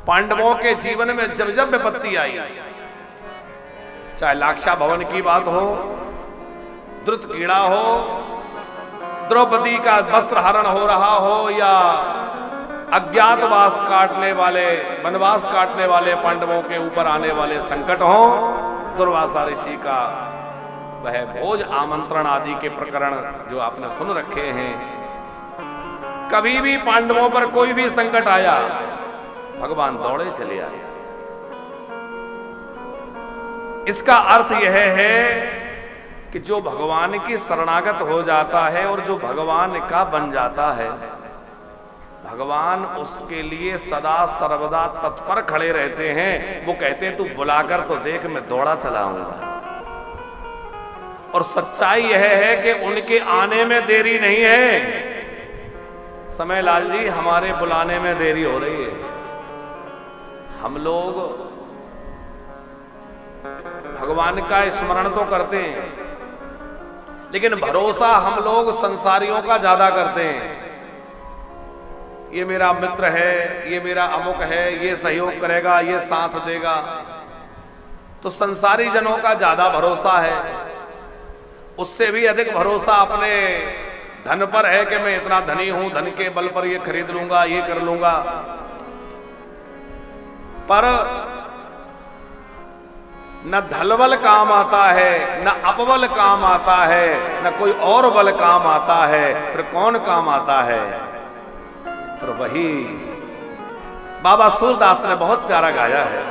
पांडवों के जीवन में जब जब विपत्ति आई, चाहे लाक्षा भवन की बात हो, द्रुत कीड़ा हो, द्रौपदी का वस्त्र हरण हो रहा हो, या अज्ञातवास काटने वाले, वनवास काटने वाले पांडवों के ऊपर आने वाले संकट हो, दुर्वासा ऋषि का वह भोज आमंत्रण आदि के प्रकरण जो आपने सुन रखे हैं, कभी भी पांडवों पर कोई भी संकट आया, भगवान दौड़े चले आए। इसका अर्थ यह है कि जो भगवान की शरणागत हो जाता है और जो भगवान का बन जाता है, भगवान उसके लिए सदा सर्वदा तत्पर खड़े रहते हैं। वो कहते हैं तू बुलाकर तो देख, मैं दौड़ा चला आऊंगा। और सच्चाई यह है कि उनके आने में देरी नहीं है। समय लाल जी, हमारे बुलाने में देरी हो रही है। हम लोग भगवान का स्मरण तो करते हैं, लेकिन भरोसा हम लोग संसारियों का ज्यादा करते हैं। ये मेरा मित्र है, ये मेरा अमुक है, ये सहयोग करेगा, ये साथ देगा, तो संसारी जनों का ज्यादा भरोसा है। उससे भी अधिक भरोसा अपने धन पर है कि मैं इतना धनी हूं, धन के बल पर ये खरीद लूंगा, ये कर लूंगा। पर न धलबल काम आता है, न अपबल काम आता है, न कोई और बल काम आता है। फिर कौन काम आता है? पर वही बाबा सूरदास ने बहुत प्यारा गाया है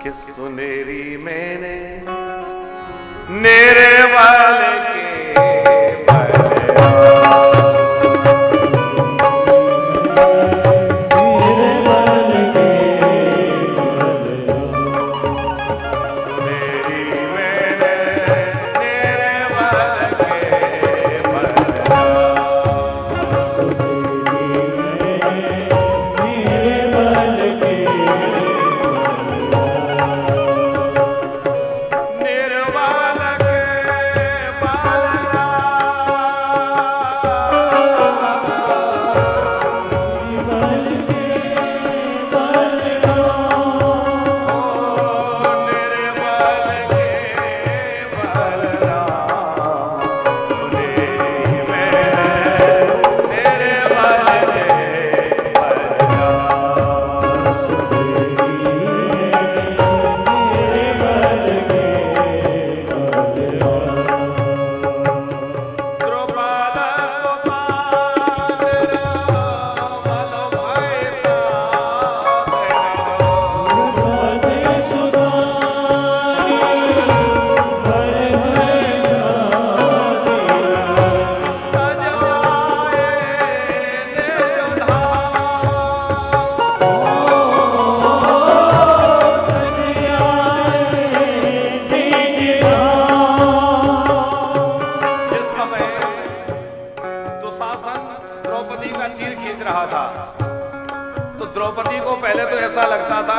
कि सुनेरी मैंने नेरे वाले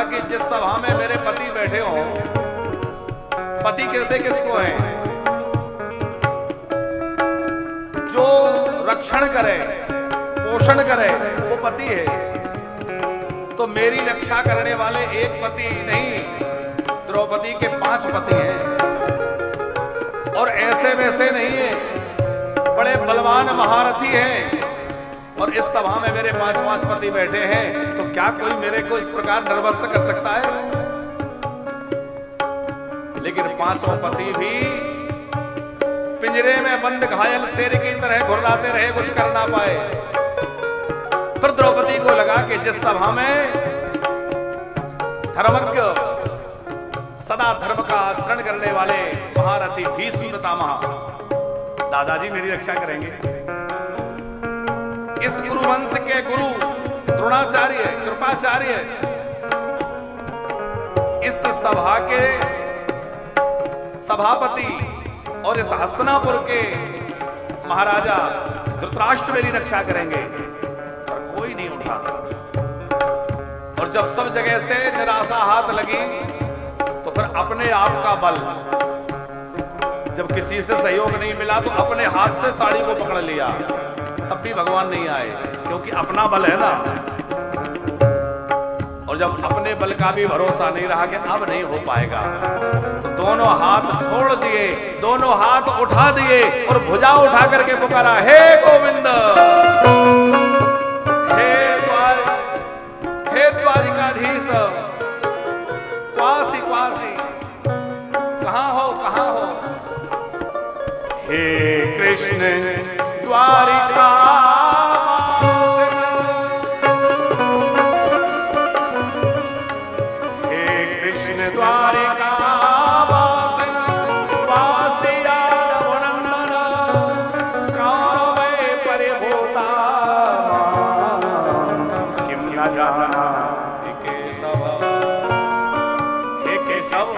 के जिस सभा में मेरे पति बैठे हों, पति कहते किसको हैं? जो रक्षण करे, पोषण करे, वो पति है। तो मेरी रक्षा करने वाले एक पति नहीं, द्रौपदी के 5 पति हैं। और ऐसे वैसे नहीं है, बड़े बलवान महारथी हैं। और इस सभा में मेरे 5 पति बैठे हैं, तो क्या कोई मेरे को इस प्रकार निर्वस्त्र कर सकता है? लेकिन 5 पति भी पिंजरे में बंद घायल शेर की तरह घुर्राते रहे, कुछ कर ना पाए। फिर द्रौपदी को लगा कि जिस सभा में धर्मज्ञ, सदा धर्म का आचरण करने वाले महारथी भीष्म पितामह दादाजी मेरी रक्षा करेंगे, इस गुरुवंश के गुरु द्रोणाचार्य, कृपाचार्य, इस सभा के सभापति और इस हस्तिनापुर के महाराजा धृतराष्ट्र मेरी रक्षा करेंगे। पर कोई नहीं उठा। और जब सब जगह से निराशा हाथ लगी, तो फिर अपने आप का बल, जब किसी से सहयोग नहीं मिला तो अपने हाथ से साड़ी को पकड़ लिया, तब भी भगवान नहीं आए, क्योंकि अपना बल है ना। और जब अपने बल का भी भरोसा नहीं रहा कि अब नहीं हो पाएगा, तो दोनों हाथ छोड़ दिए, दोनों हाथ उठा दिए और भुजा उठा करके पुकारा, हे गोविंद, हे द्वारिकाधीश, क्वासी क्वासी, कहां हो कहां हो? हे कृष्ण द्वारिका, द्वारिका वासी यादवनंदन कामय परिभूता किम न जानासि केशव। हे केशव,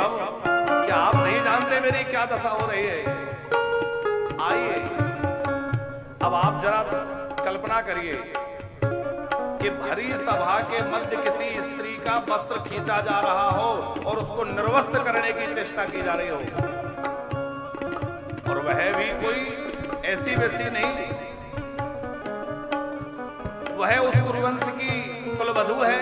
क्या आप नहीं जानते मेरी क्या दशा हो रही है? आइए, अब आप जरा कल्पना करिए कि भरी सभा के मध्य किसी स्त्री का वस्त्र खींचा जा रहा हो और उसको निर्वस्त्र करने की चेष्टा की जा रही हो, और वह भी कोई ऐसी वैसी नहीं, वह उस कुरुवंश की कुलवधू है,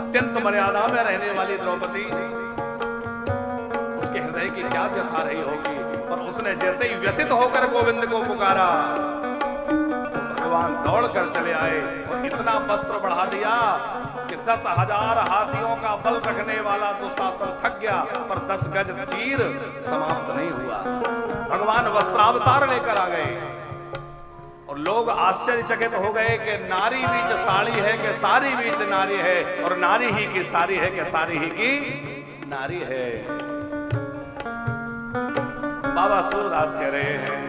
अत्यंत मर्यादा में रहने वाली द्रौपदी। उसके हृदय की क्या व्यथा रही होगी, और उसने जैसे ही व्यथित होकर गोविंद को पुकारा, भगवान दौड़ कर चले आए और इतना वस्त्र बढ़ा दिया कि 10,000 हाथियों का बल रखने वाला दुशासन थक गया, पर 10 गज चीर समाप्त नहीं हुआ। भगवान वस्त्रावतार लेकर आ गए और लोग आश्चर्यचकित हो गए कि नारी बीच साड़ी है कि सारी बीच नारी है, और नारी ही की सारी है कि सारी ही की नारी है। बाबा सूरदास कह रहे हैं,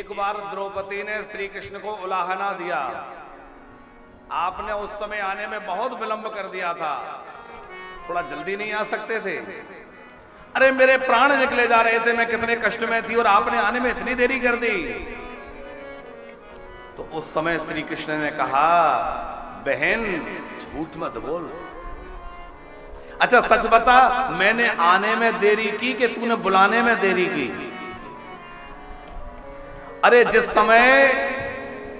एक बार द्रौपदी ने श्री कृष्ण को उलाहना दिया। आपने उस समय आने में बहुत विलंब कर दिया था, थोड़ा जल्दी नहीं आ सकते थे? अरे मेरे प्राण निकले जा रहे थे, मैं कितने कष्ट में थी और आपने आने में इतनी देरी कर दी। तो उस समय श्री कृष्ण ने कहा, बहन झूठ मत बोल। अच्छा सच बता, मैंने आने में देरी की कि तूने बुलाने में देरी की? अरे जिस समय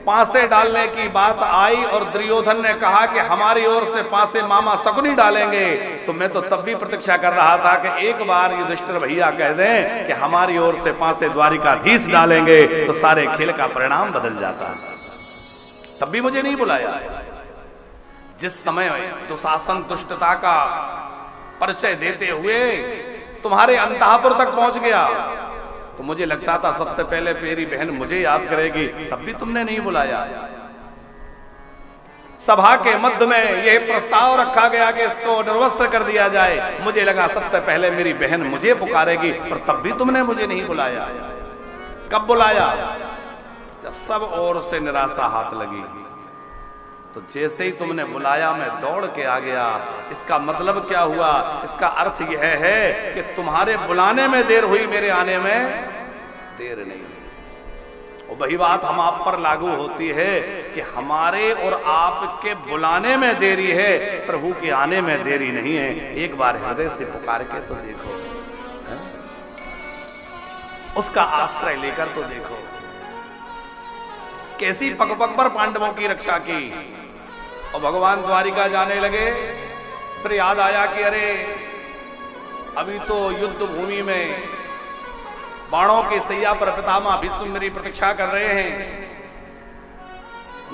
पांसे डालने की बात आई और दुर्योधन ने कहा कि हमारी ओर से पांसे मामा शकुनी डालेंगे, तो मैं तो तब भी प्रतीक्षा कर रहा था कि एक बार युधिष्ठिर भैया कह दें कि हमारी ओर से पांसे द्वारिकाधीश डालेंगे तो सारे खेल का परिणाम बदल जाता। तब भी मुझे नहीं बुलाया। जिस समय दुशासन दुष्टता का परिचय देते हुए तुम्हारे अंतःपुर तक पहुंच गया, तो मुझे लगता था सबसे पहले मेरी बहन मुझे याद करेगी, तब भी तुमने नहीं बुलाया। सभा के मध्य में यह प्रस्ताव रखा गया कि इसको निर्वस्त्र कर दिया जाए, मुझे लगा सबसे पहले मेरी बहन मुझे पुकारेगी, पर तब भी तुमने मुझे नहीं बुलाया। कब बुलाया? जब सब ओर से निराशा हाथ लगी। तो जैसे ही तुमने बुलाया मैं दौड़ के आ गया। इसका मतलब क्या हुआ? इसका अर्थ यह है कि तुम्हारे बुलाने में देर हुई, मेरे आने में देर नहीं। और वही बात हम आप पर लागू होती है कि हमारे और आपके बुलाने में देरी है, प्रभु के आने में देरी नहीं है। एक बार हृदय से पुकार के तो देखो, उसका आश्रय लेकर तो देखो। कैसी पग पग पर पांडवों की रक्षा की। और भगवान द्वारिका जाने लगे, फिर याद आया कि अरे अभी तो युद्ध भूमि में बाणों की सैया पर पितामह भीष्म मेरी प्रतीक्षा कर रहे हैं।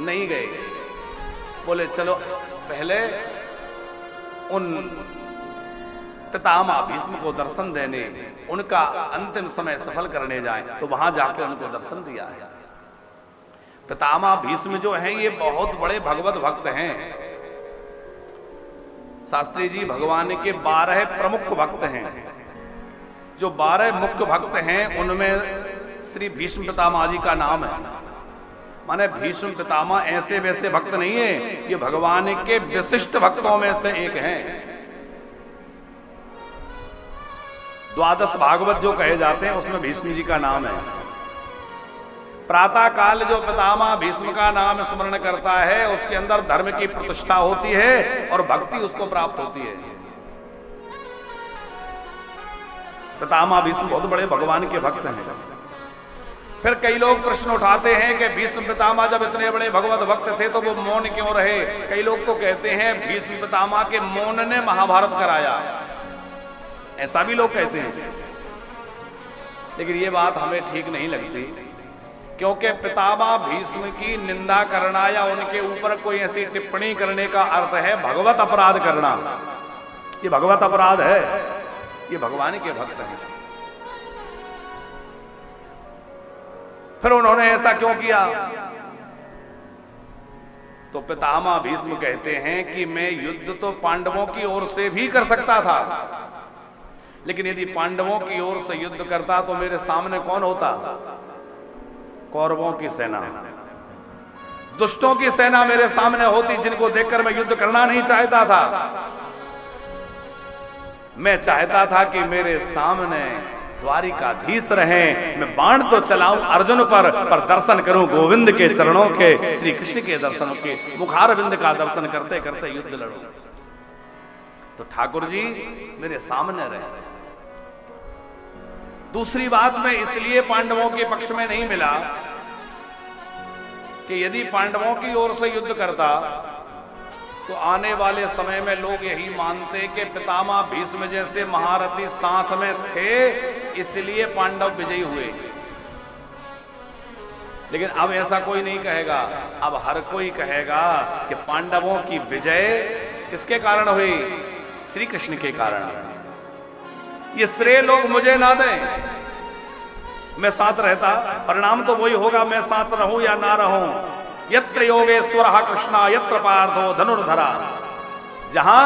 नहीं गए, बोले चलो पहले उन पितामह भीष्म को दर्शन देने, उनका अंतिम समय सफल करने जाएं। तो वहां जाकर उनको दर्शन दिया है। पितामह भीष्म जो हैं ये बहुत बड़े भगवत भक्त हैं। शास्त्री जी भगवान के 12 प्रमुख भक्त हैं। जो 12 मुख्य भक्त हैं उनमें श्री भीष्म पितामह जी का नाम है। माने भीष्म पितामह ऐसे वैसे भक्त नहीं है, ये भगवान के विशिष्ट भक्तों में से एक हैं। 12 भागवत जो कहे जाते हैं उसमें भीष्म जी का नाम है। प्रातः काल जो पितामह भीष्म का नाम स्मरण करता है उसके अंदर धर्म की प्रतिष्ठा होती है और भक्ति उसको प्राप्त होती है। पितामह भीष्म बहुत बड़े भगवान के भक्त हैं। फिर कई लोग प्रश्न उठाते हैं कि भीष्म पितामह जब इतने बड़े भगवत भक्त थे तो वो मौन क्यों रहे? कई लोग तो कहते हैं भीष्म पितामह के मौन ने महाभारत कराया, ऐसा भी लोग कहते हैं। लेकिन ये बात हमें ठीक नहीं लगती, क्योंकि पितामह भीष्म की निंदा करना या उनके ऊपर कोई ऐसी टिप्पणी करने का अर्थ है भगवत अपराध करना। ये भगवत अपराध है, ये भगवान के भक्त हैं। फिर उन्होंने ऐसा क्यों किया? तो पितामह भीष्म कहते हैं कि मैं युद्ध तो पांडवों की ओर से भी कर सकता था, लेकिन यदि पांडवों की ओर से युद्ध करता तो मेरे सामने कौन होता? कौरवों की सेना, दुष्टों की सेना मेरे सामने होती, जिनको देखकर मैं युद्ध करना नहीं चाहता था। मैं चाहता था कि मेरे सामने द्वारिकाधीश रहें, मैं बाण तो चलाऊं अर्जुन पर दर्शन करूं गोविंद के चरणों के, श्री कृष्ण के दर्शन के, मुखारविंद का दर्शन करते करते युद्ध लड़ूं। तो ठाकुर जी मेरे सामने रहे। दूसरी बात, मैं इसलिए पांडवों के पक्ष में नहीं मिला कि यदि पांडवों की ओर से युद्ध करता तो आने वाले समय में लोग यही मानते कि पितामह भीष्म जैसे महारथी साथ में थे इसलिए पांडव विजयी हुए। लेकिन अब ऐसा कोई नहीं कहेगा, अब हर कोई कहेगा कि पांडवों की विजय किसके कारण हुई? श्री कृष्ण के कारण। ये श्रेय लोग मुझे ना दें, मैं साथ रहता, परिणाम तो वही होगा, मैं साथ रहूं या ना रहूं। यत्र योगेश्वरः कृष्णा यत्र पार्थो धनुर्धरा। जहां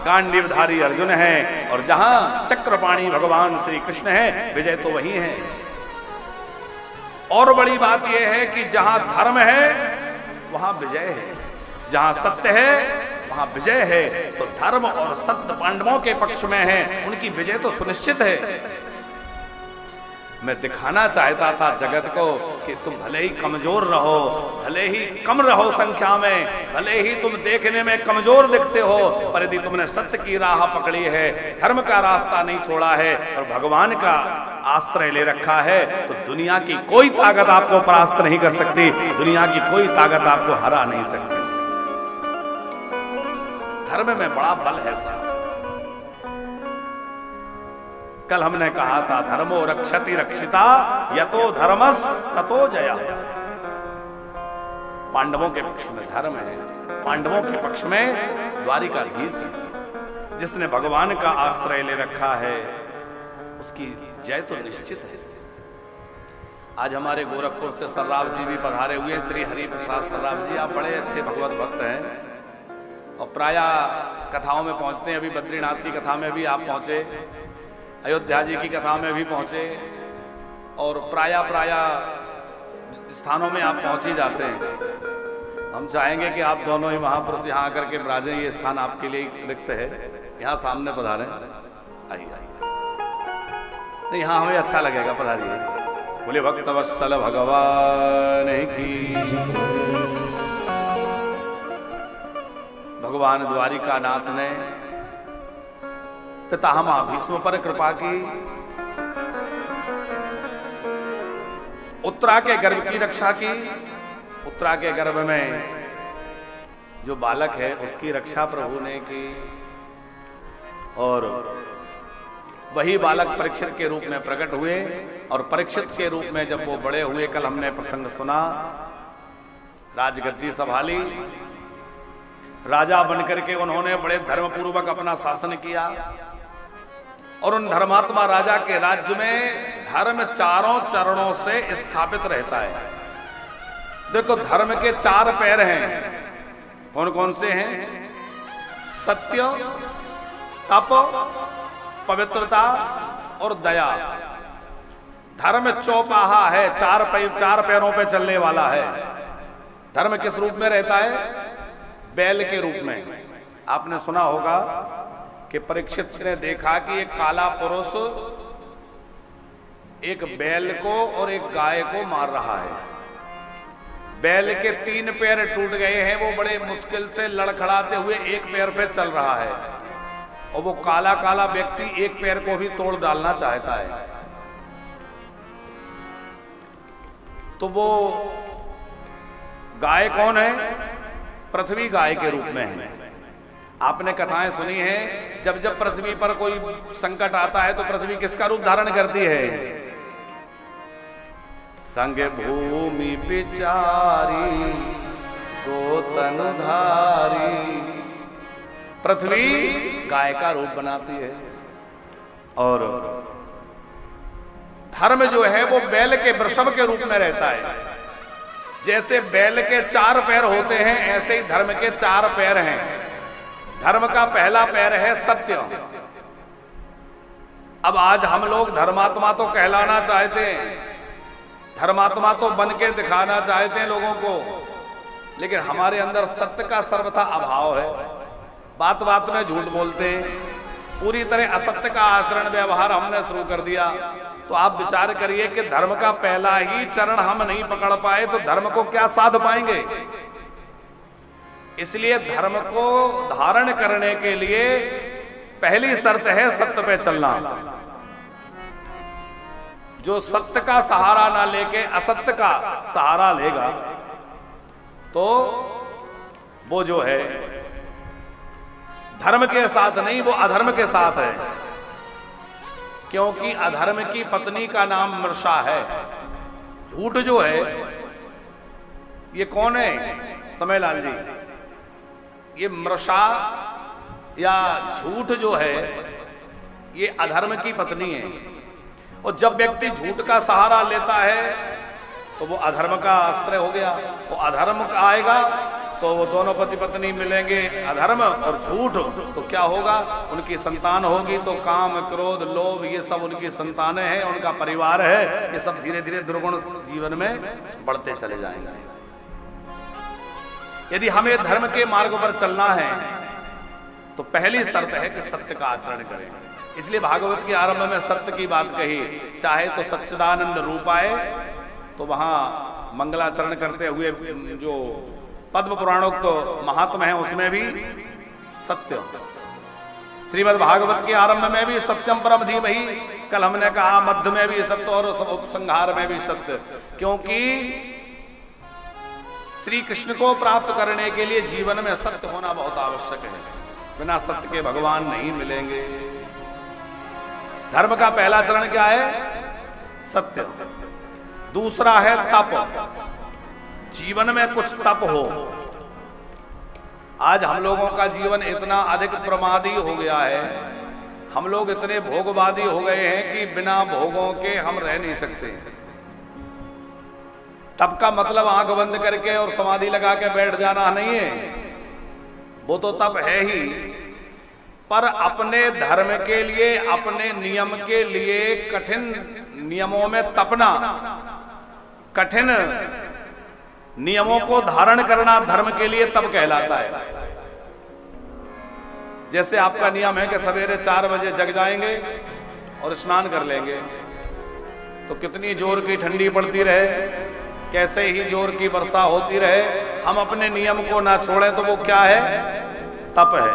गांडीवधारी अर्जुन है और जहां चक्रपाणी भगवान श्री कृष्ण है, विजय तो वही है। और बड़ी बात यह है कि जहां धर्म है वहां विजय है, जहां सत्य है वहां विजय है। तो धर्म और सत्य पांडवों के पक्ष में है, उनकी विजय तो सुनिश्चित है। मैं दिखाना चाहता था जगत को कि तुम भले ही कमजोर रहो, भले ही कम रहो संख्या में, भले ही तुम देखने में कमजोर दिखते हो, पर यदि तुमने सत्य की राह पकड़ी है, धर्म का रास्ता नहीं छोड़ा है और भगवान का आश्रय ले रखा है, तो दुनिया की कोई ताकत आपको परास्त नहीं कर सकती, दुनिया की कोई ताकत आपको हरा नहीं सकती। धर्म में बड़ा बल है साहब। कल हमने कहा था धर्मो रक्षति रक्षिता यतो धर्मस ततो जया। पांडवों के पक्ष में धर्म है, पांडवों के पक्ष में द्वारिकाधीश है। जिसने भगवान का आश्रय ले रखा है उसकी जय तो निश्चित है। आज हमारे गोरखपुर से सर्राफ जी भी पधारे हुए, श्री हरि प्रसाद सर्राफ जी। आप बड़े अच्छे भगवत भक्त हैं और प्राय कथाओं में पहुंचते हैं। अभी बद्रीनाथ की कथा में भी आप पहुंचे, अयोध्या जी की कथा में भी पहुंचे और प्राय स्थानों में आप पहुंच ही जाते हैं। हम चाहेंगे कि आप दोनों ही महापुरुष यहाँ आकर के विराजें, ये स्थान आपके लिए रिक्त है, यहाँ सामने पधारें। आइए नहीं, यहाँ हमें अच्छा लगेगा, पधारिए। बोले भक्त वत्सल भगवान की। भगवान द्वारिका नाथ ने पितामह भीष्म पर कृपा की, उत्तरा के गर्भ की रक्षा की। उत्तरा के गर्भ में जो बालक है उसकी रक्षा प्रभु ने की और वही बालक परीक्षित के रूप में प्रकट हुए और परीक्षित के रूप में जब वो बड़े हुए, कल हमने प्रसंग सुना, राजगद्दी संभाली, राजा बनकर के उन्होंने बड़े धर्मपूर्वक अपना शासन किया और उन धर्मात्मा राजा के राज्य में धर्म चारों चरणों से स्थापित रहता है। देखो, धर्म के 4 पैर हैं, कौन कौन से हैं? सत्य, तप, पवित्रता और दया। धर्म चौपाहा है, 4 पैरों पे चलने वाला है। धर्म किस रूप में रहता है? बैल के रूप में। आपने सुना होगा कि परीक्षित ने देखा कि एक काला पुरुष एक बैल को और एक गाय को मार रहा है। बैल के 3 पैर टूट गए हैं, वो बड़े मुश्किल से लड़खड़ाते हुए एक पैर पे चल रहा है और वो काला काला व्यक्ति एक पैर को भी तोड़ डालना चाहता है। तो वो गाय कौन है? पृथ्वी गाय के रूप में है। आपने कथाएं सुनी हैं, जब जब पृथ्वी पर कोई संकट आता है तो पृथ्वी किसका रूप धारण करती है? संग भूमि बिचारी गोतनधारी। पृथ्वी गाय का रूप बनाती है और धर्म जो है वो बैल के वृषभ के रूप में रहता है। जैसे बैल के 4 पैर होते हैं, ऐसे ही धर्म के 4 पैर हैं। धर्म का पहला पैर है सत्य। अब आज हम लोग धर्मात्मा तो कहलाना चाहते हैं, धर्मात्मा तो बन के दिखाना चाहते हैं लोगों को, लेकिन हमारे अंदर सत्य का सर्वथा अभाव है। बात बात में झूठ बोलते हैं, पूरी तरह असत्य का आचरण व्यवहार हमने शुरू कर दिया। तो आप विचार करिए कि धर्म का पहला ही चरण हम नहीं पकड़ पाए तो धर्म को क्या साध पाएंगे? इसलिए धर्म को धारण करने के लिए पहली शर्त है सत्य पे चलना। जो सत्य का सहारा ना लेके असत्य का सहारा लेगा तो वो जो है धर्म के साथ नहीं, वो अधर्म के साथ है। क्योंकि अधर्म की पत्नी का नाम मृषा है। झूठ जो है ये कौन है? समयलाल जी, ये मृषा या झूठ जो है ये अधर्म की पत्नी है। और जब व्यक्ति झूठ का सहारा लेता है तो वो अधर्म का आश्रय हो गया। वो अधर्म आएगा तो वो दोनों पति पत्नी मिलेंगे अधर्म और झूठ, तो क्या होगा? उनकी संतान होगी तो काम, क्रोध, लोभ, ये सब उनकी संतानें हैं, उनका परिवार है, ये सब धीरे धीरे दुर्गुण जीवन में बढ़ते चले जाएंगे। यदि हमें धर्म के मार्ग पर चलना है तो पहली शर्त है कि सत्य का आचरण करें। इसलिए भागवत के आरंभ में सत्य की बात कही। चाहे तो सच्चिदानंद रूपाय, तो वहां मंगलाचरण करते हुए जो पद्म पुराणोक्त तो महात्मा है उसमें भी सत्य, श्रीमद् भागवत के आरंभ में भी सत्यम परम धीमहि, कल हमने कहा मध्य में भी सत्य और उपसंहार में भी सत्य, क्योंकि श्री कृष्ण को प्राप्त करने के लिए जीवन में सत्य होना बहुत आवश्यक है। बिना सत्य के भगवान नहीं मिलेंगे। धर्म का पहला चरण क्या है? सत्य। दूसरा है तप। जीवन में कुछ तप हो। आज हम लोगों का जीवन इतना अधिक प्रमादी हो गया है, हम लोग इतने भोगवादी हो गए हैं कि बिना भोगों के हम रह नहीं सकते। तप का मतलब आंख बंद करके और समाधि लगा के बैठ जाना नहीं है, वो तो तप है ही, पर अपने धर्म के लिए, अपने नियम के लिए कठिन नियमों में तपना, कठिन नियमों को धारण करना धर्म के लिए तप कहलाता है। जैसे आपका नियम है कि सवेरे 4 बजे जग जाएंगे और स्नान कर लेंगे, तो कितनी जोर की ठंडी पड़ती रहे, कैसे ही जोर की वर्षा होती रहे, हम अपने नियम को ना छोड़ें तो वो क्या है? तप है।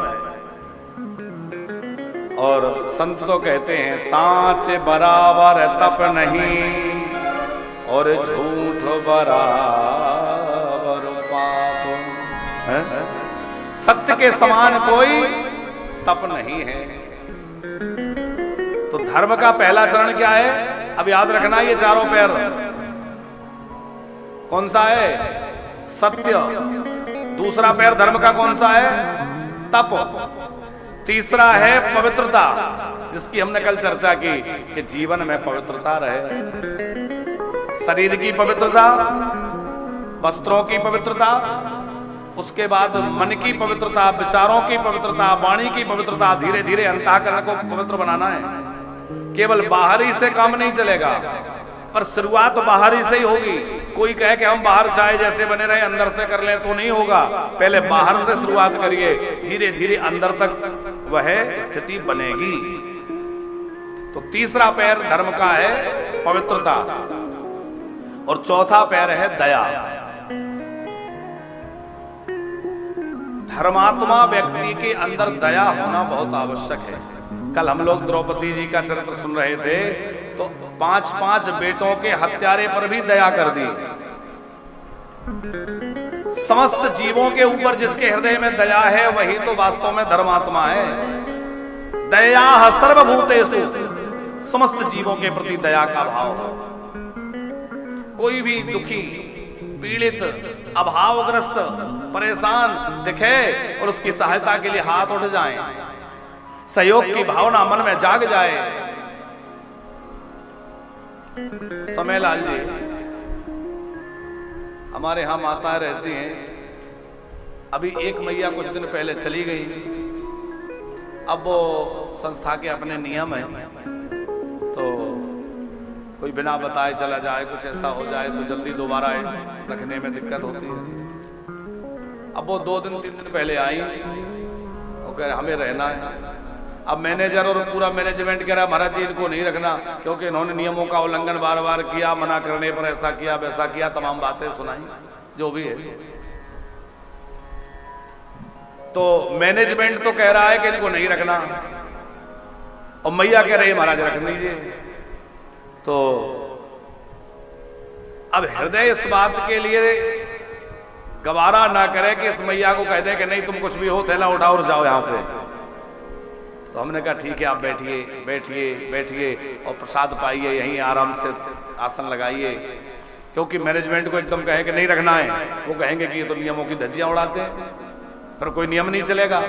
और संत तो कहते हैं सांच बराबर तप नहीं और झूठ बराबर पाप है? सत्य के समान कोई तप नहीं है। तो धर्म का पहला चरण क्या है? अब याद रखना, ये चारों पैर कौन सा है? सत्य। दूसरा पैर धर्म का कौन सा है? तप। तीसरा है पवित्रता, जिसकी हमने कल चर्चा की कि जीवन में पवित्रता रहे। शरीर की पवित्रता, वस्त्रों की पवित्रता, उसके बाद मन की पवित्रता, विचारों की पवित्रता, वाणी की पवित्रता। धीरे धीरे अंतःकरण को पवित्र बनाना है। केवल बाहरी से काम नहीं चलेगा, पर शुरुआत बाहरी से ही होगी। कोई कहे कि हम बाहर चाय जैसे बने रहे अंदर से कर लें तो नहीं होगा, पहले बाहर से शुरुआत करिए, धीरे धीरे अंदर तक वह स्थिति बनेगी। तो तीसरा पैर धर्म का है पवित्रता, और चौथा पैर है दया। धर्मात्मा व्यक्ति के अंदर दया होना बहुत आवश्यक है। कल हम लोग द्रौपदी जी का चरित्र सुन रहे थे, तो 5-5 बेटों के हत्यारे पर भी दया कर दी। समस्त जीवों के ऊपर जिसके हृदय में दया है वही तो वास्तव में धर्मात्मा है। दया सर्वभूतेषु, समस्त जीवों के प्रति दया का भाव हो। कोई भी दुखी, पीड़ित, अभावग्रस्त, परेशान दिखे और उसकी सहायता के लिए हाथ उठ जाएं, सहयोग की भावना मन में जाग जाए। समय लाल जी हमारे यहां माताएं रहती हैं, अभी एक मैया कुछ दिन पहले चली गई। अब वो संस्था के अपने नियम हैं, तो कोई बिना बताए चला जाए, कुछ ऐसा हो जाए तो जल्दी दोबारा रखने में दिक्कत होती है। अब वो 2-3 दिन पहले आई, वो कह रहे हमें रहना है। अब मैनेजर और पूरा मैनेजमेंट कह रहा महाराज जी इनको नहीं रखना, क्योंकि इन्होंने नियमों का उल्लंघन बार बार किया, मना करने पर ऐसा किया वैसा किया, तमाम बातें सुनाई जो भी है। तो मैनेजमेंट तो कह रहा है कि इनको नहीं रखना, और मैया कह रही है महाराज रख लीजिए। तो अब हृदय इस बात के लिए गवारा ना करे कि इस मैया को कह दे कि नहीं तुम कुछ भी हो, थैला उठाओ और जाओ यहां से। तो हमने कहा ठीक है, आप बैठिए बैठिए बैठिए और प्रसाद पाइए, यहीं आराम से आसन लगाइए। क्योंकि मैनेजमेंट को एकदम कहे कि नहीं रखना है, वो कहेंगे कि ये तो नियमों की धज्जियां उड़ाते हैं, फिर कोई नियम नहीं चलेगा।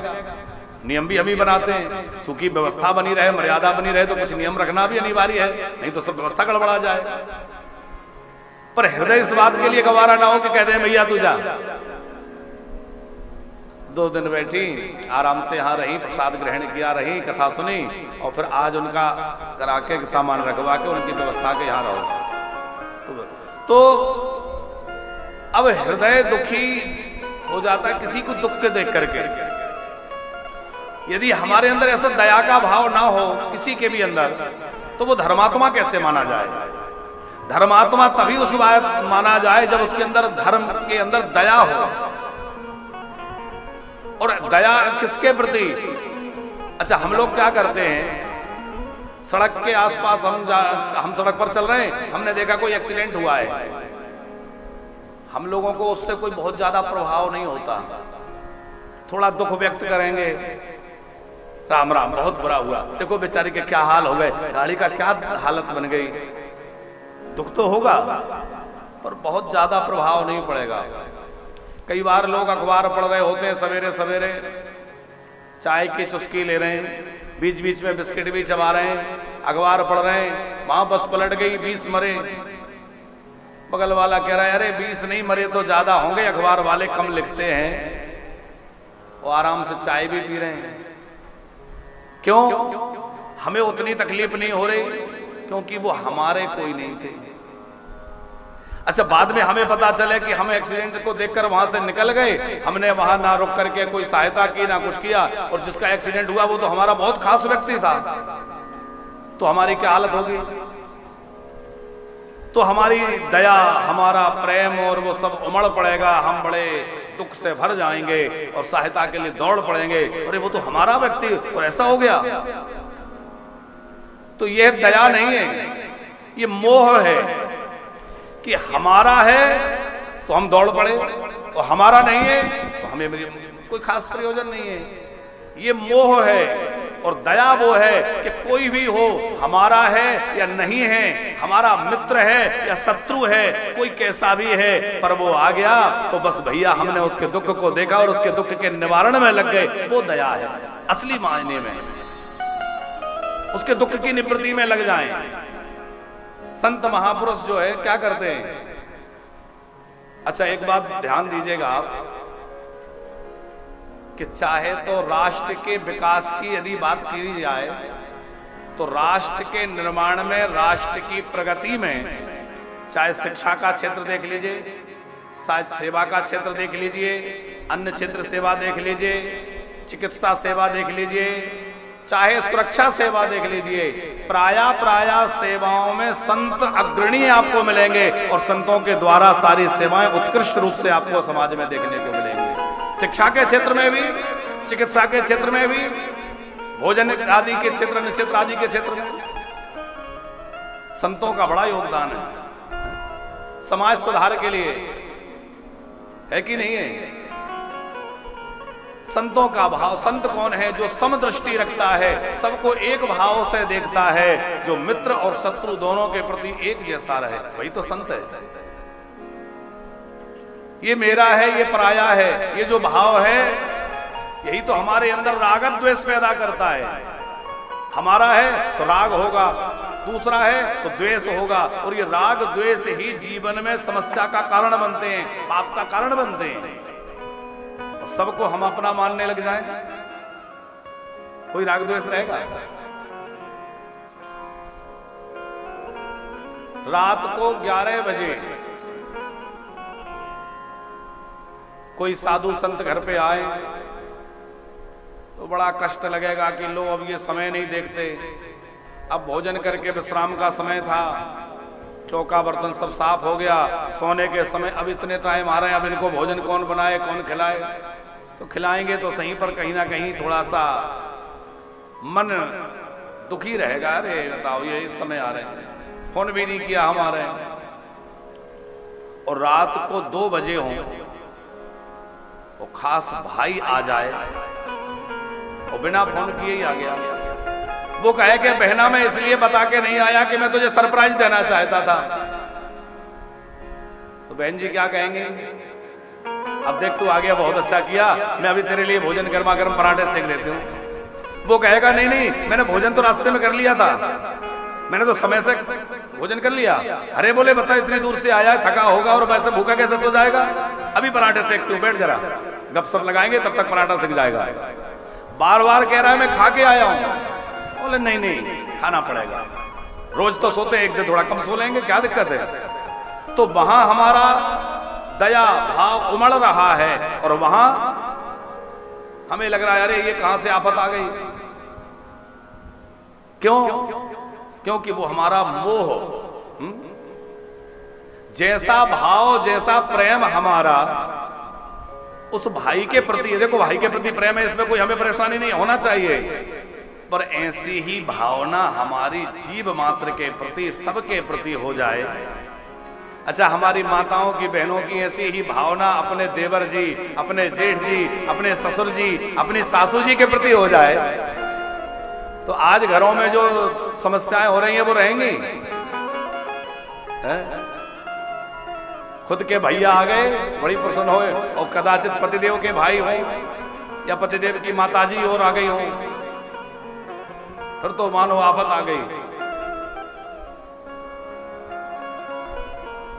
नियम भी हम ही बनाते हैं, चूंकि व्यवस्था बनी रहे, मर्यादा बनी रहे, तो कुछ नियम रखना भी अनिवार्य है, नहीं तो सब व्यवस्था गड़बड़ा जाए। पर हृदय इस बात के लिए गवारा ना हो कि कह दे मैया तू जा। 2 दिन बैठी, आराम से यहाँ रही, प्रसाद ग्रहण किया, रही, कथा सुनी, और फिर आज उनका करा के सामान रखवा के उनकी व्यवस्था के यहाँ रहो। तो अब हृदय दुखी हो जाता है किसी को दुख के देख करके। यदि हमारे अंदर ऐसा दया का भाव ना हो किसी के भी अंदर, तो वो धर्मात्मा कैसे माना जाए? धर्मात्मा तभी उस बात माना जाए जब उसके अंदर, धर्म के अंदर दया हो। और दया किसके प्रति? अच्छा, हम लोग क्या करते हैं, सड़क के आसपास हम सड़क पर चल रहे हैं, हमने देखा कोई एक्सीडेंट हुआ है, हम लोगों को उससे कोई बहुत ज्यादा प्रभाव नहीं होता, थोड़ा दुख व्यक्त करेंगे, राम राम बहुत बुरा हुआ, देखो बेचारी के क्या हाल हो गए, गाड़ी का क्या हालत बन गई, दुख तो होगा पर बहुत ज्यादा प्रभाव नहीं पड़ेगा। कई बार लोग अखबार पढ़ रहे होते हैं, सवेरे सवेरे चाय की चुस्की ले रहे हैं, बीच बीच में बिस्किट भी चबा रहे हैं, अखबार पढ़ रहे हैं, वहां बस पलट गई, 20 मरे। बगल वाला कह रहा है अरे 20 नहीं मरे तो ज्यादा होंगे, अखबार वाले कम लिखते हैं, वो आराम से चाय भी पी रहे हैं। क्यों? हमें उतनी तकलीफ नहीं हो रही क्योंकि वो हमारे कोई नहीं थे। अच्छा, बाद में हमें पता चले कि हम एक्सीडेंट को देखकर वहां से निकल गए, हमने वहां ना रुक करके कोई सहायता की, ना कुछ किया, और जिसका एक्सीडेंट हुआ वो तो हमारा बहुत खास व्यक्ति था, तो हमारी क्या हालत होगी? तो हमारी दया, हमारा प्रेम और वो सब उमड़ पड़ेगा, हम बड़े दुख से भर जाएंगे और सहायता के लिए दौड़ पड़ेंगे, अरे वो तो हमारा व्यक्ति और ऐसा हो गया। तो यह दया नहीं है, ये मोह है कि हमारा है तो हम दौड़ पड़े और हमारा नहीं है तो हमें कोई खास प्रयोजन नहीं है, ये मोह है। और दया वो है कि कोई भी हो, हमारा है या नहीं है, हमारा मित्र है या शत्रु है, कोई कैसा भी है, पर वो आ गया तो बस भैया हमने उसके दुख को देखा और उसके दुख के निवारण में लग गए, वो दया है असली मायने में, उसके दुख की निवृत्ति में लग जाएं। संत महापुरुष जो है क्या करते हैं? अच्छा, एक बात ध्यान दीजिएगा आप कि चाहे तो राष्ट्र के विकास की यदि बात की जाए तो राष्ट्र के निर्माण में, राष्ट्र की प्रगति में, चाहे शिक्षा का क्षेत्र देख लीजिए, शायद सेवा का क्षेत्र देख लीजिए, अन्य क्षेत्र सेवा देख लीजिए, चिकित्सा सेवा देख लीजिए, चाहे सुरक्षा सेवा देख लीजिए, प्राय सेवाओं में संत अग्रणी आपको मिलेंगे और संतों के द्वारा सारी सेवाएं उत्कृष्ट रूप से आपको समाज में देखने को मिलेंगी। शिक्षा के क्षेत्र में भी, चिकित्सा के क्षेत्र में भी, भोजन आदि के क्षेत्र, निश्चित आदि के क्षेत्र में संतों का बड़ा योगदान है समाज सुधार के लिए, है कि नहीं है? संतों का भाव, संत कौन है? जो समदृष्टि रखता है, सबको एक भाव से देखता है, जो मित्र और शत्रु दोनों के प्रति एक जैसा रहे, वही तो संत है। ये मेरा है, ये पराया है, ये जो भाव है यही तो हमारे अंदर राग द्वेष पैदा करता है। हमारा है तो राग होगा, दूसरा है तो द्वेष होगा, और ये राग द्वेष ही जीवन में समस्या का कारण बनते हैं, पाप का कारण बनते हैं। और सबको हम अपना मानने लग जाएं, कोई राग द्वेष रहेगा? रात को 11 बजे कोई साधु संत घर पे आए तो बड़ा कष्ट लगेगा कि लो अब ये समय नहीं देखते, अब भोजन करके विश्राम का समय था, चौका बर्तन सब साफ हो गया, सोने के समय अब इतने टाइम आ रहे हैं, अब इनको भोजन कौन बनाए, कौन खिलाए? तो खिलाएंगे तो सही, पर कहीं ना कहीं थोड़ा सा मन दुखी रहेगा, अरे बताओ ये इस समय आ रहे हैं, फोन भी नहीं किया, हम आ रहे हैं। और रात को 2 बजे हो, वो खास भाई आ जाए और बिना फोन किए ही आ गया, वो कहे कि बहना मैं इसलिए बता के नहीं आया कि मैं तुझे सरप्राइज देना चाहता था, तो बहन जी क्या कहेंगे? अब देख तू आ गया, बहुत अच्छा किया, मैं अभी तेरे लिए भोजन गर्मा गर्म पराठे सेक देती हूँ। वो कहेगा नहीं नहीं, मैंने भोजन तो रास्ते में कर लिया था, मैंने तो समय से भोजन कर लिया। अरे बोले बता, इतनी दूर से आया है, थका होगा और वैसे भूखा कैसे सो जाएगा, अभी पराठे सेकती हूँ, बैठ जरा, गपशप लगाएंगे तब तक पराठा सिक जाएगा। बार बार कह रहा है मैं खा के आया हूं, बोले नहीं नहीं खाना पड़ेगा, रोज तो सोते हैं, एक दिन थोड़ा कम सो लेंगे, क्या दिक्कत है। तो वहां हमारा दया भाव उमड़ रहा है और वहां हमें लग रहा है अरे ये कहां से आफत आ गई। क्यों? क्योंकि वो हमारा मोह, जैसा भाव जैसा प्रेम हमारा उस भाई के प्रति, देखो भाई के प्रति प्रेम है, इसमें कोई हमें परेशानी नहीं होना चाहिए, पर ऐसी ही भावना हमारी जीव मात्र के प्रति, सबके प्रति हो जाए। अच्छा, हमारी माताओं की बहनों की ऐसी ही भावना अपने देवर जी, अपने जेठ जी, अपने ससुर जी, अपनी सासू जी के प्रति हो जाए, तो आज घरों में जो समस्याएं हो रही हैं वो रहेंगी? खुद के भैया आ गए, बड़ी प्रसन्न होए, और कदाचित पतिदेव के भाई हो या पतिदेव की माताजी और आ गई हो, फिर तो मानो आफत आ गई।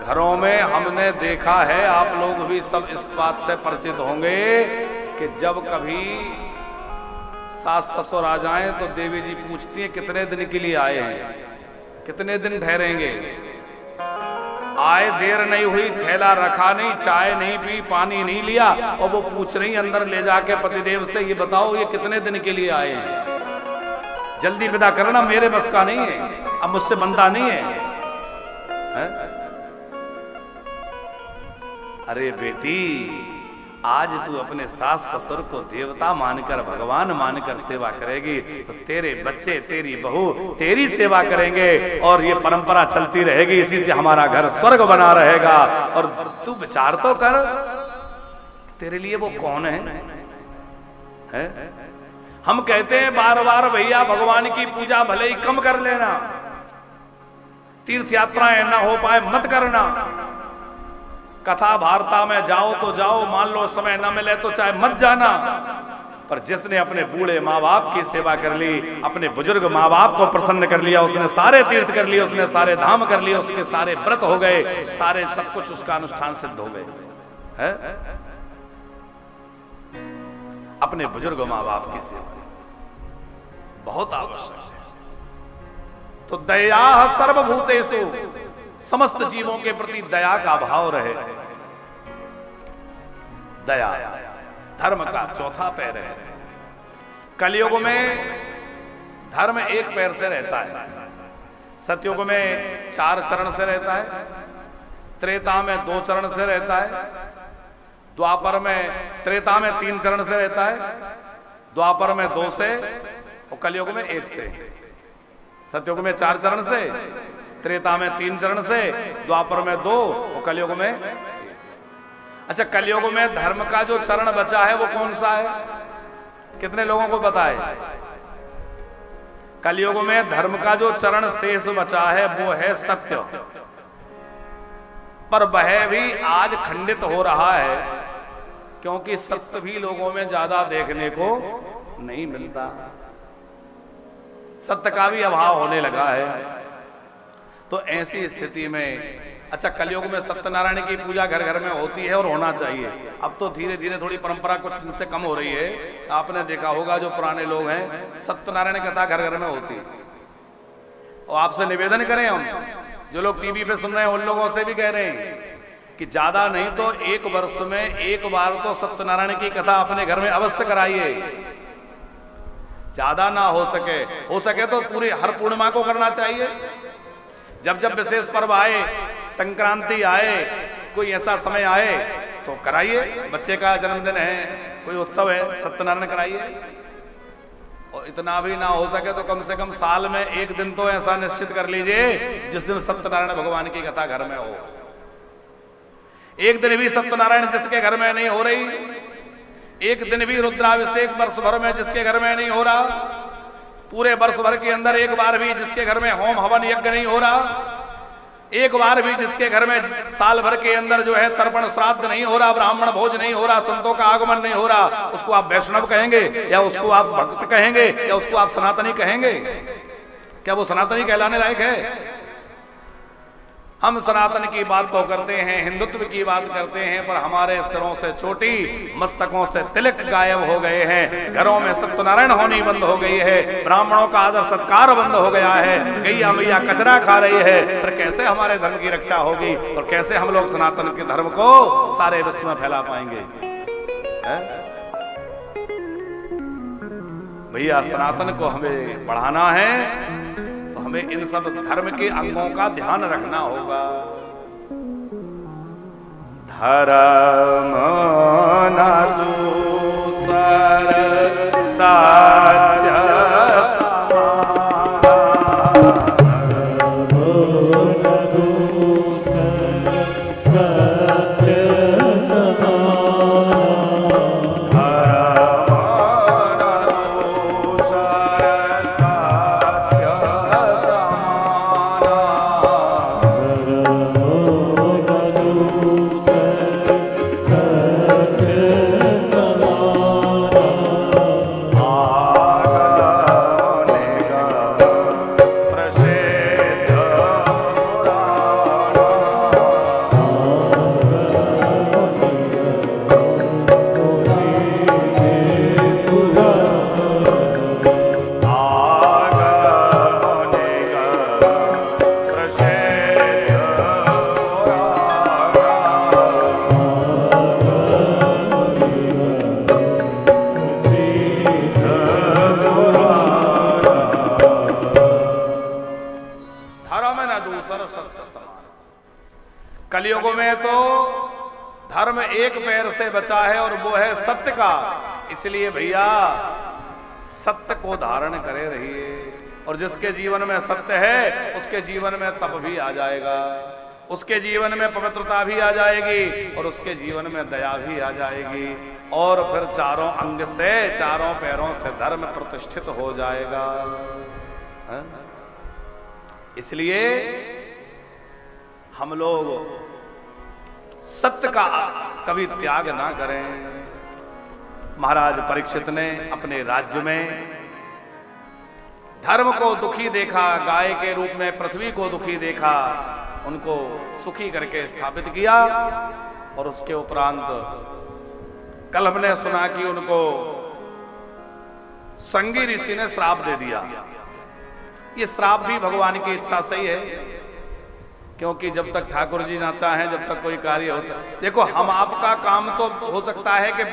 घरों में हमने देखा है, आप लोग भी सब इस बात से परिचित होंगे कि जब कभी सास ससुर आ जाएं तो देवी जी पूछती हैं कितने दिन के लिए आए हैं, कितने दिन ठहरेंगे। आए देर नहीं हुई, थैला रखा नहीं, चाय नहीं पी, पानी नहीं लिया, और वो पूछ रही अंदर ले जाके पतिदेव से, ये बताओ ये कितने दिन के लिए आए हैं, जल्दी विदा करना, मेरे बस का नहीं है, अब मुझसे बनता नहीं है? अरे बेटी, आज तू अपने सास ससुर को देवता मानकर, भगवान मानकर सेवा करेगी तो तेरे बच्चे, तेरी बहू तेरी सेवा करेंगे और ये परंपरा चलती रहेगी, इसी से हमारा घर स्वर्ग बना रहेगा। और तू विचार तो कर, तेरे लिए वो कौन है? हम कहते हैं बार बार भैया भगवान की पूजा भले ही कम कर लेना, तीर्थ यात्राएं ना हो पाए मत करना, कथा वार्ता में जाओ तो जाओ, मान लो समय न मिले तो चाहे मत जाना, पर जिसने अपने बूढ़े माँ बाप की सेवा कर ली, अपने बुजुर्ग माँ बाप को प्रसन्न कर लिया, उसने सारे तीर्थ कर लिए, उसने सारे धाम कर लिए, उसके सारे व्रत हो गए, सारे सब कुछ उसका अनुष्ठान सिद्ध हो गए है? अपने बुजुर्ग माँ बाप की सेवा बहुत आवश्यक है। तो दया सर्वभूतेषु, समस्त जीवों के प्रति दया का भाव रहे। दया धर्म का चौथा पैर है। कलयुग में धर्म एक पैर से रहता है, सतयुग में 4 चरण से रहता है, त्रेता में 2 चरण से रहता है, द्वापर में, त्रेता में 3 चरण से रहता है, द्वापर में 2 से, और कलयुग में 1 से। सतयुग में 4 चरण से, त्रेता में 3 चरण से, द्वापर में 2 और कलयुग में। अच्छा, कलयुग में धर्म का जो चरण बचा है वो कौन सा है? कितने लोगों को पता है? कलयुग में धर्म का जो चरण शेष बचा है वो है सत्य, पर वह भी आज खंडित हो रहा है, क्योंकि सत्य भी लोगों में ज्यादा देखने को नहीं मिलता, सत्य का भी अभाव होने लगा है। तो ऐसी स्थिति में, अच्छा, कलयुग में सत्यनारायण की पूजा घर घर में होती है और होना चाहिए। अब तो धीरे धीरे थोड़ी परंपरा कुछ से कम हो रही है। आपने देखा होगा जो पुराने लोग हैं, सत्यनारायण कथा घर घर में होती है। और आपसे निवेदन करें, हम जो लोग टीवी पे सुन रहे हैं उन लोगों से भी कह रहे हैं कि ज्यादा नहीं तो 1 वर्ष में 1 बार तो सत्यनारायण की कथा अपने घर में अवश्य कराइए। ज्यादा ना हो सके तो पूरी हर पूर्णिमा को करना चाहिए। जब जब विशेष पर्व आए, संक्रांति आए, कोई ऐसा समय आए तो कराइए। बच्चे का जन्मदिन है, कोई उत्सव है, सत्यनारायण कराइए। और इतना भी ना हो सके तो कम से कम साल में 1 दिन तो ऐसा निश्चित कर लीजिए जिस दिन सत्यनारायण भगवान की कथा घर में हो। 1 दिन भी सत्यनारायण जिसके घर में नहीं हो रही, 1 दिन भी रुद्राभिषेक वर्ष भर में जिसके घर में नहीं हो रहा, पूरे वर्ष भर के अंदर 1 बार भी जिसके घर में होम हवन यज्ञ नहीं हो रहा, 1 बार भी जिसके घर में साल भर के अंदर जो है तर्पण श्राद्ध नहीं हो रहा, ब्राह्मण भोज नहीं हो रहा, संतों का आगमन नहीं हो रहा, उसको आप वैष्णव कहेंगे या उसको आप भक्त कहेंगे या उसको आप सनातनी कहेंगे? क्या वो सनातनी कहलाने लायक है? हम सनातन की बात तो करते हैं, हिंदुत्व की बात करते हैं, पर हमारे सिरों से चोटी, मस्तकों से तिलक गायब हो गए हैं। घरों में सत्यनारायण होनी बंद हो गई है, ब्राह्मणों का आदर सत्कार बंद हो गया है, गैया मैया कचरा खा रही है। पर कैसे हमारे धर्म की रक्षा होगी और कैसे हम लोग सनातन के धर्म को सारे विश्व में फैला पाएंगे? भैया सनातन को हमें बढ़ाना है तो हमें इन सब धर्म के अंगों का ध्यान रखना होगा। धर्म न दूसर सत्य कलयुग में तो धर्म एक पैर से बचा है और वो है सत्य का। इसलिए भैया सत्य को धारण करे रहिए, और जिसके जीवन में सत्य है उसके जीवन में तप भी आ जाएगा, उसके जीवन में पवित्रता भी आ जाएगी, और उसके जीवन में दया भी आ जाएगी, और फिर चारों अंग से, चारों पैरों से धर्म प्रतिष्ठित हो जाएगा। इसलिए हम लोग सत्य का कभी त्याग ना करें। महाराज परीक्षित ने अपने राज्य में धर्म को दुखी देखा, गाय के रूप में पृथ्वी को दुखी देखा, उनको सुखी करके स्थापित किया, और उसके उपरांत कल हमने सुना कि उनको संगी ऋषि ने श्राप दे दिया। ये श्राप भी भगवान की इच्छा से ही है, क्योंकि जब तक ठाकुर जी ना चाहें जब तक कोई कार्य हो। देखो हम आपका काम तो हो सकता है कि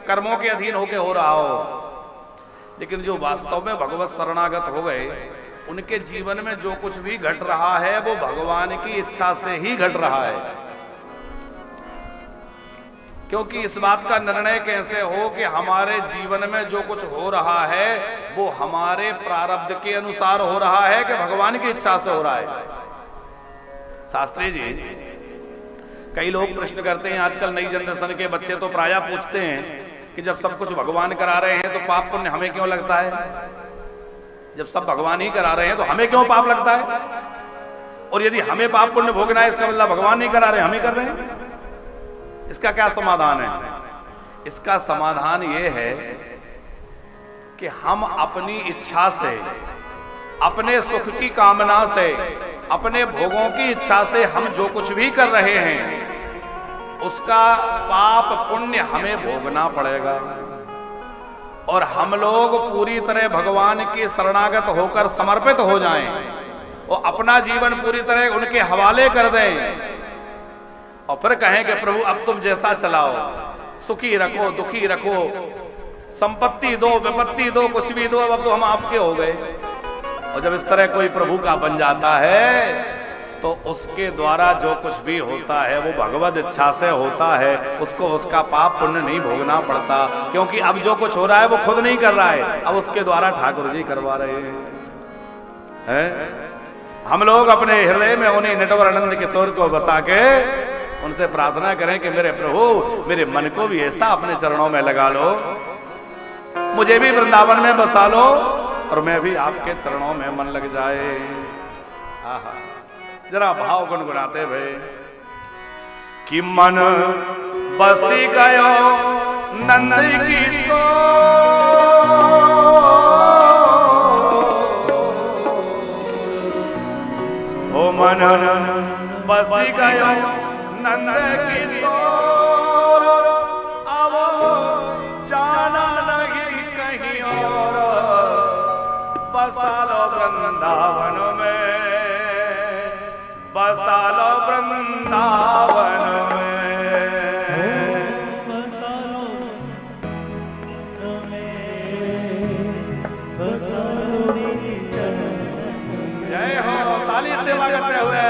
कर्मों के अधीन होके हो रहा हो, लेकिन जो वास्तव में भगवत शरणागत हो गए उनके जीवन में जो कुछ भी घट रहा है वो भगवान की इच्छा से ही घट रहा है। क्योंकि इस बात का निर्णय कैसे हो कि हमारे जीवन में जो कुछ हो रहा है वो हमारे प्रारब्ध के अनुसार हो रहा है कि भगवान की इच्छा से हो रहा है। शास्त्री जी, कई लोग प्रश्न करते हैं, आजकल नई जनरेशन के बच्चे तो प्रायः पूछते हैं कि जब सब कुछ भगवान करा रहे हैं तो पाप पुण्य हमें क्यों लगता है? जब सब भगवान ही करा रहे हैं तो हमें क्यों पाप लगता है? और यदि हमें पाप पुण्य भोगना है इसका मतलब भगवान नहीं करा रहे, हम ही कर रहे हैं। इसका क्या समाधान है? इसका समाधान यह है कि हम अपनी इच्छा से, अपने सुख की कामना से, अपने भोगों की इच्छा से हम जो कुछ भी कर रहे हैं उसका पाप पुण्य हमें भोगना पड़ेगा। और हम लोग पूरी तरह भगवान की शरणागत होकर समर्पित हो जाएं और अपना जीवन पूरी तरह उनके हवाले कर दें, और फिर कहें कि प्रभु अब तुम जैसा चलाओ, सुखी रखो, दुखी रखो, संपत्ति दो, विपत्ति दो, कुछ भी दो, अब तो हम आपके हो गए। और जब इस तरह कोई प्रभु का बन जाता है तो उसके द्वारा जो कुछ भी होता है वो भगवत इच्छा से होता है, उसको उसका पाप पुण्य नहीं भोगना पड़ता, क्योंकि अब जो कुछ हो रहा है वो खुद नहीं कर रहा है, अब उसके द्वारा ठाकुर जी करवा रहे हैं। हम लोग अपने हृदय में उन्हीं नटवर आनंद किशोर को बसा के उनसे प्रार्थना करें कि मेरे प्रभु मेरे मन को भी ऐसा अपने चरणों में लगा लो, मुझे भी वृंदावन में बसा लो और मैं भी आपके चरणों में मन लग जाए। आहा, जरा भाव गुनगुनाते भे कि मन बसी गयो नंद किशोर, हो मन बस गयो नंद किशोर, अब जाना नहीं कहीं और, बसा लो वृंदावन में, बसा लो वृंदावन में। जय हो, ताली सेवा करते हुए।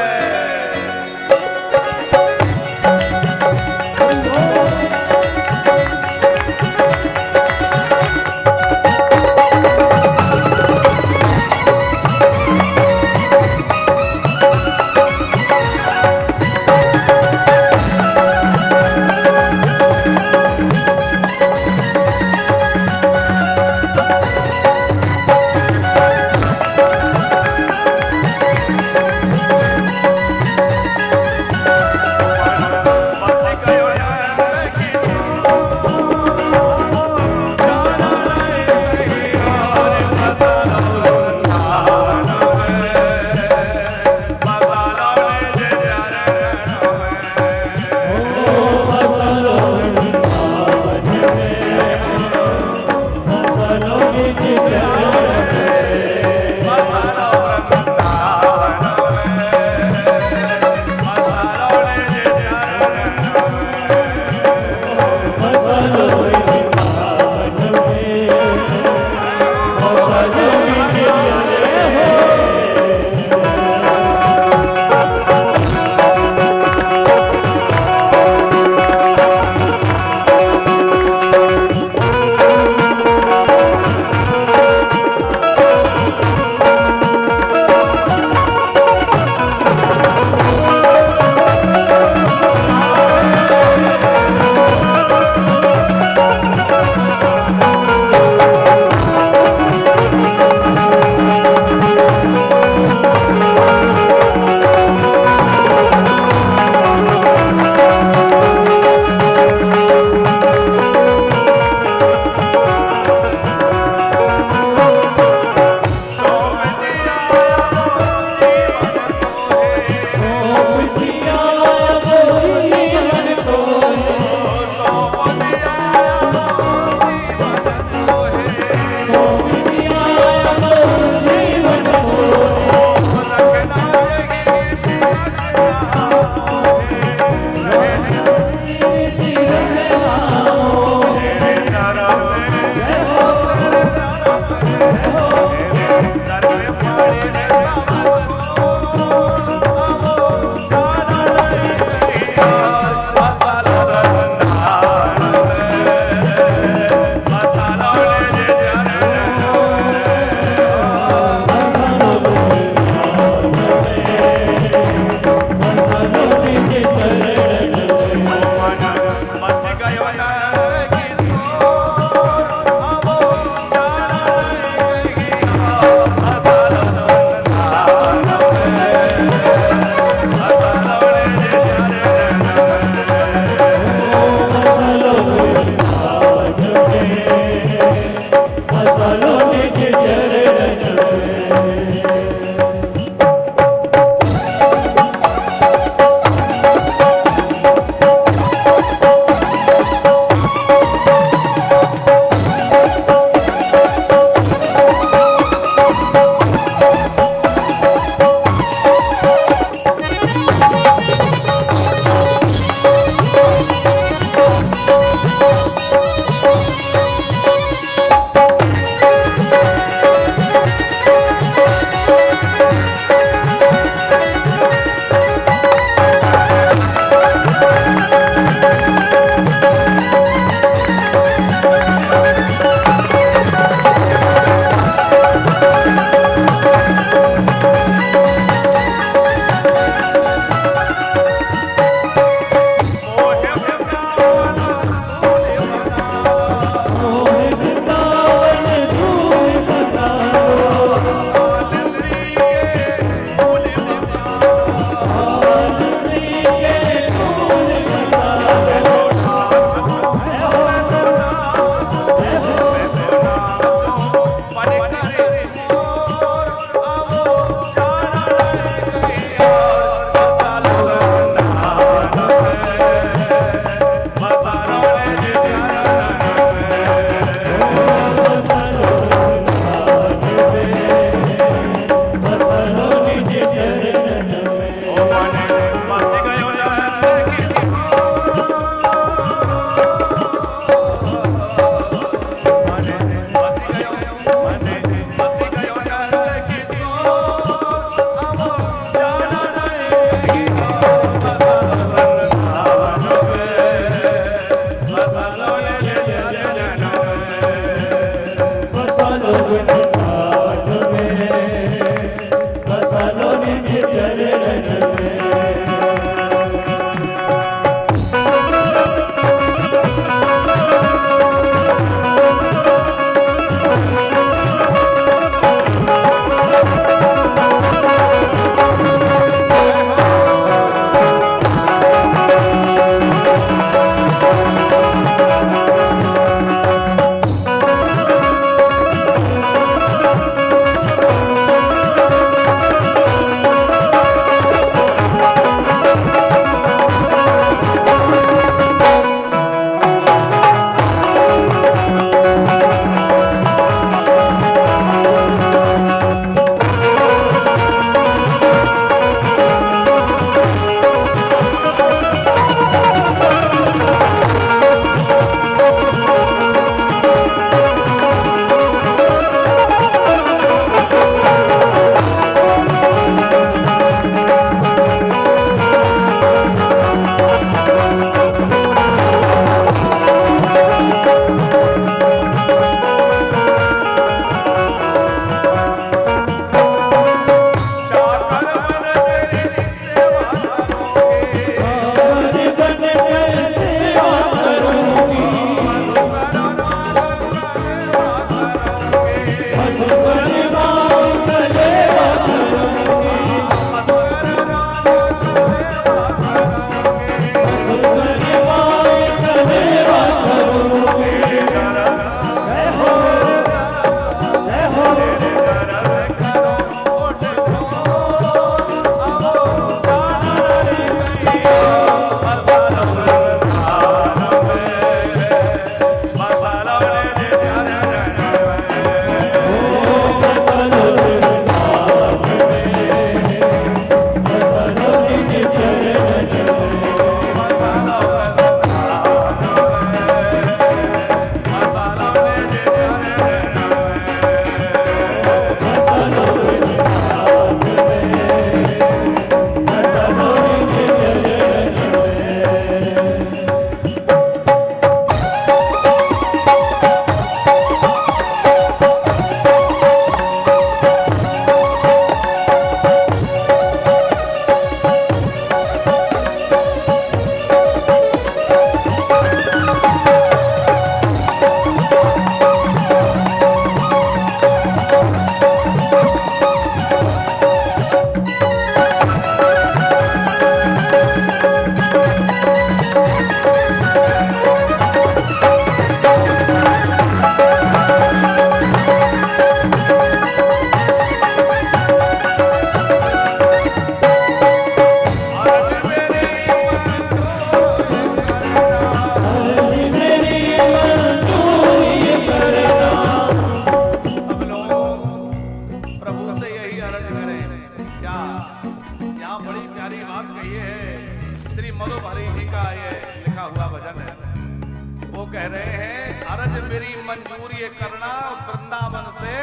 वो कह रहे हैं अरज मेरी मंजूर ये करना, वृंदावन से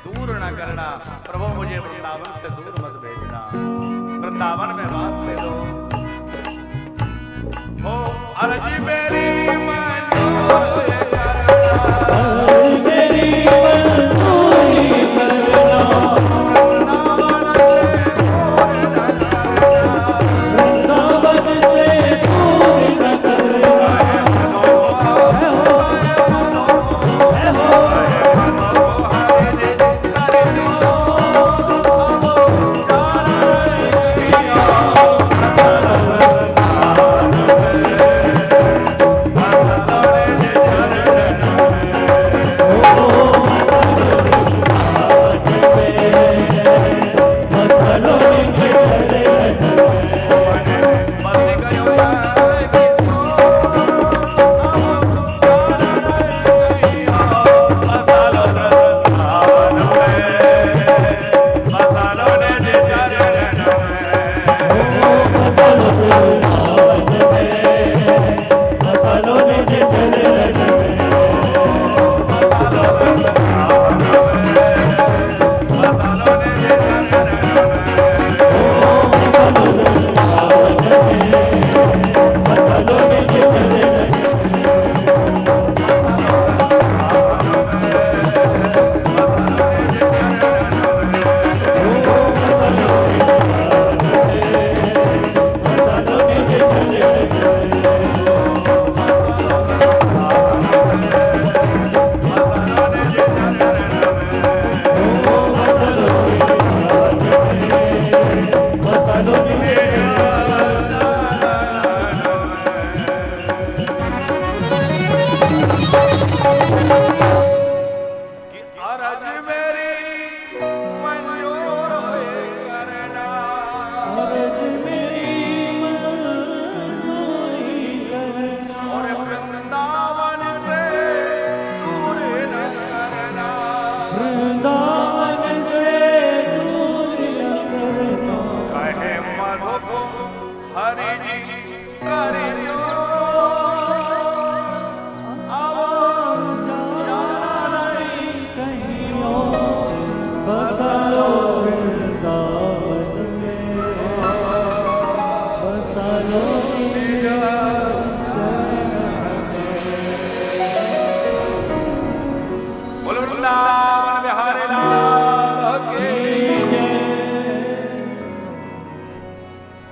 दूर न करना। प्रभु मुझे वृंदावन से दूर मत भेजना, वृंदावन में वास दे दो। ओ अरज मेरी मंजूर ये करना, अरज मेरी मंजूर ये करना, वृंदावन से दूर न करना, हरि जी